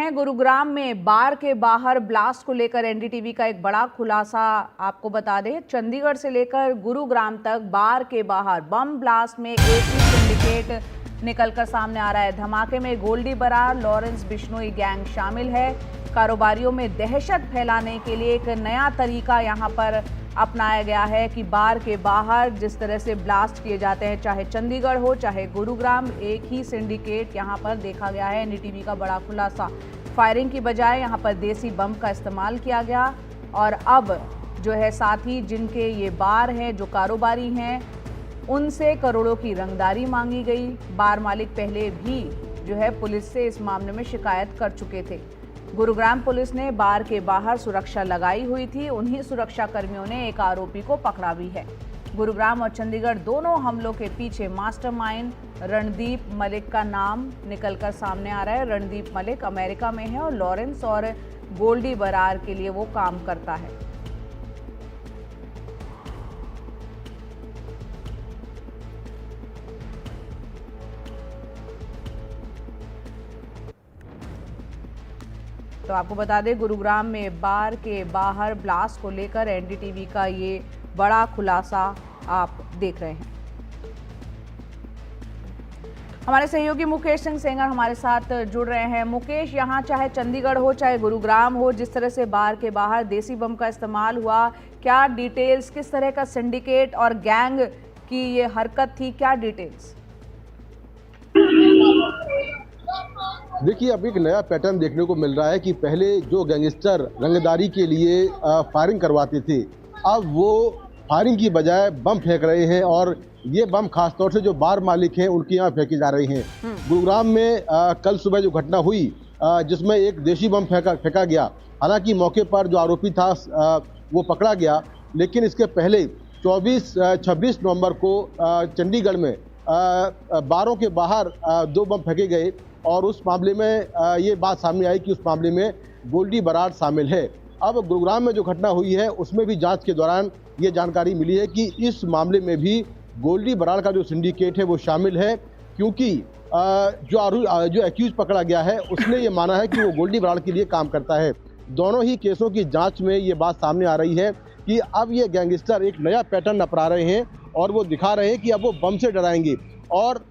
हैं गुरुग्राम में बार के बाहर ब्लास्ट को लेकर एनडीटीवी का एक बड़ा खुलासा आपको बता दें। चंडीगढ़ से लेकर गुरुग्राम तक बार के बाहर बम ब्लास्ट में एक ही सिंडिकेट निकलकर सामने आ रहा है। धमाके में गोल्डी बरार, लॉरेंस बिश्नोई गैंग शामिल है। कारोबारियों में दहशत फैलाने के लिए एक नया तरीका यहां पर अपनाया गया है कि बार के बाहर जिस तरह से ब्लास्ट किए जाते हैं, चाहे चंडीगढ़ हो चाहे गुरुग्राम, एक ही सिंडिकेट यहां पर देखा गया है। एनडीटीवी का बड़ा खुलासा, फायरिंग की बजाय यहां पर देसी बम का इस्तेमाल किया गया और अब जो है साथ ही जिनके ये बार हैं, जो कारोबारी हैं, उनसे करोड़ों की रंगदारी मांगी गई। बार मालिक पहले भी जो है पुलिस से इस मामले में शिकायत कर चुके थे। गुरुग्राम पुलिस ने बार के बाहर सुरक्षा लगाई हुई थी। उन्हीं सुरक्षा कर्मियों ने एक आरोपी को पकड़ा भी है। गुरुग्राम और चंडीगढ़ दोनों हमलों के पीछे मास्टरमाइंड रणदीप मलिक का नाम निकलकर सामने आ रहा है। रणदीप मलिक अमेरिका में है और लॉरेंस और गोल्डी बरार के लिए वो काम करता है। तो आपको बता दें, गुरुग्राम में बार के बाहर ब्लास्ट को लेकर एनडीटीवी का ये बड़ा खुलासा आप देख रहे हैं। हमारे सहयोगी मुकेश सिंह सेंगर हमारे साथ जुड़ रहे हैं। मुकेश, यहाँ चाहे चंडीगढ़ हो चाहे गुरुग्राम हो, जिस तरह से बार के बाहर देसी बम का इस्तेमाल हुआ, क्या डिटेल्स, किस तरह का सिंडिकेट और गैंग की ये हरकत थी, क्या डिटेल्स? देखिए, अब एक नया पैटर्न देखने को मिल रहा है कि पहले जो गैंगस्टर रंगदारी के लिए फायरिंग करवाते थे, अब वो फायरिंग की बजाय बम फेंक रहे हैं और ये बम खासतौर से जो बार मालिक हैं उनके यहाँ फेंके जा रहे हैं। गुरुग्राम में कल सुबह जो घटना हुई जिसमें एक देशी बम फेंका गया, हालांकि मौके पर जो आरोपी था वो पकड़ा गया, लेकिन इसके पहले 26 नवंबर को चंडीगढ़ में बारों के बाहर 2 बम फेंके गए और उस मामले में ये बात सामने आई कि उस मामले में गोल्डी बरार शामिल है। अब गुरुग्राम में जो घटना हुई है उसमें भी जांच के दौरान ये जानकारी मिली है कि इस मामले में भी गोल्डी बरार का जो सिंडिकेट है वो शामिल है, क्योंकि जो एक्यूज पकड़ा गया है उसने ये माना है कि वो गोल्डी बरार के लिए काम करता है। दोनों ही केसों की जाँच में ये बात सामने आ रही है कि अब ये गैंगस्टर एक नया पैटर्न अपना रहे हैं और वो दिखा रहे हैं कि अब वो बम से डराएंगे। और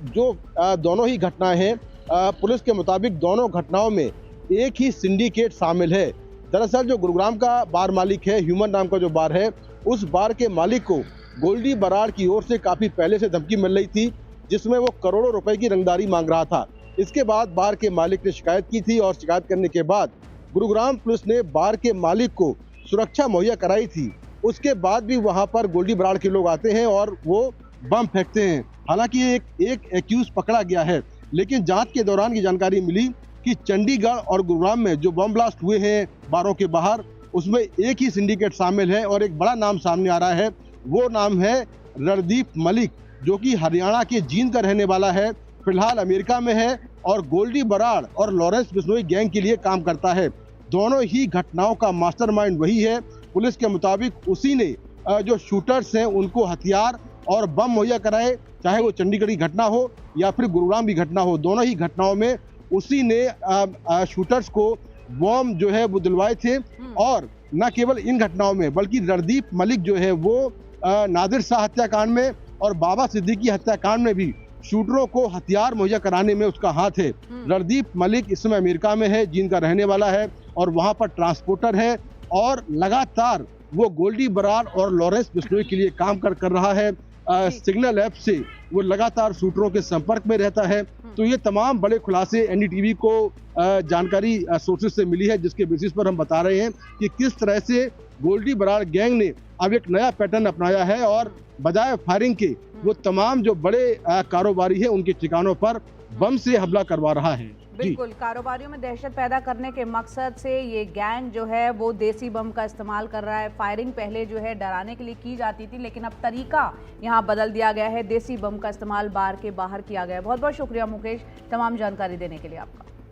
जो दोनों ही घटनाएं हैं, पुलिस के मुताबिक दोनों घटनाओं में एक ही सिंडिकेट शामिल है। दरअसल जो गुरुग्राम का बार मालिक है, ह्यूमन नाम का जो बार है, उस बार के मालिक को गोल्डी बरार की ओर से काफ़ी पहले से धमकी मिल रही थी, जिसमें वो करोड़ों रुपए की रंगदारी मांग रहा था। इसके बाद बार के मालिक ने शिकायत की थी और शिकायत करने के बाद गुरुग्राम पुलिस ने बार के मालिक को सुरक्षा मुहैया कराई थी। उसके बाद भी वहाँ पर गोल्डी बरार के लोग आते हैं और वो बम फेंकते हैं। हालांकि एक एक्यूज पकड़ा गया है, लेकिन जांच के दौरान ये जानकारी मिली कि चंडीगढ़ और गुरुग्राम में जो बम ब्लास्ट हुए हैं बारों के बाहर, उसमें एक ही सिंडिकेट शामिल है और एक बड़ा नाम सामने आ रहा है। वो नाम है रणदीप मलिक, जो कि हरियाणा के जींद का रहने वाला है, फिलहाल अमेरिका में है और गोल्डी बरार और लॉरेंस बिश्नोई गैंग के लिए काम करता है। दोनों ही घटनाओं का मास्टरमाइंड वही है। पुलिस के मुताबिक उसी ने जो शूटर्स हैं उनको हथियार और बम मुहैया कराए, चाहे वो चंडीगढ़ की घटना हो या फिर गुरुग्राम की घटना हो। दोनों ही घटनाओं में उसी ने शूटर्स को बम जो है वो दिलवाए थे। और न केवल इन घटनाओं में बल्कि रणदीप मलिक जो है वो नादिर शाह हत्याकांड में और बाबा सिद्दीकी हत्याकांड में भी शूटरों को हथियार मुहैया कराने में उसका हाथ है। रणदीप मलिक इस समय अमेरिका में है, जिनका रहने वाला है और वहां पर ट्रांसपोर्टर है और लगातार वो गोल्डी बरार और लॉरेंस बिश्नोई के लिए काम कर रहा है। सिग्नल ऐप से वो लगातार शूटरों के संपर्क में रहता है। तो ये तमाम बड़े खुलासे एनडीटीवी को जानकारी सोर्सेज से मिली है, जिसके बेसिस पर हम बता रहे हैं कि किस तरह से गोल्डी बरार गैंग ने अब एक नया पैटर्न अपनाया है और बजाय फायरिंग के वो तमाम जो बड़े कारोबारी है उनके ठिकानों पर बम से हमला करवा रहा है। बिल्कुल, कारोबारियों में दहशत पैदा करने के मकसद से ये गैंग जो है वो देसी बम का इस्तेमाल कर रहा है। फायरिंग पहले जो है डराने के लिए की जाती थी, लेकिन अब तरीका यहाँ बदल दिया गया है। देसी बम का इस्तेमाल बार के बाहर किया गया है। बहुत बहुत शुक्रिया मुकेश, तमाम जानकारी देने के लिए आपका।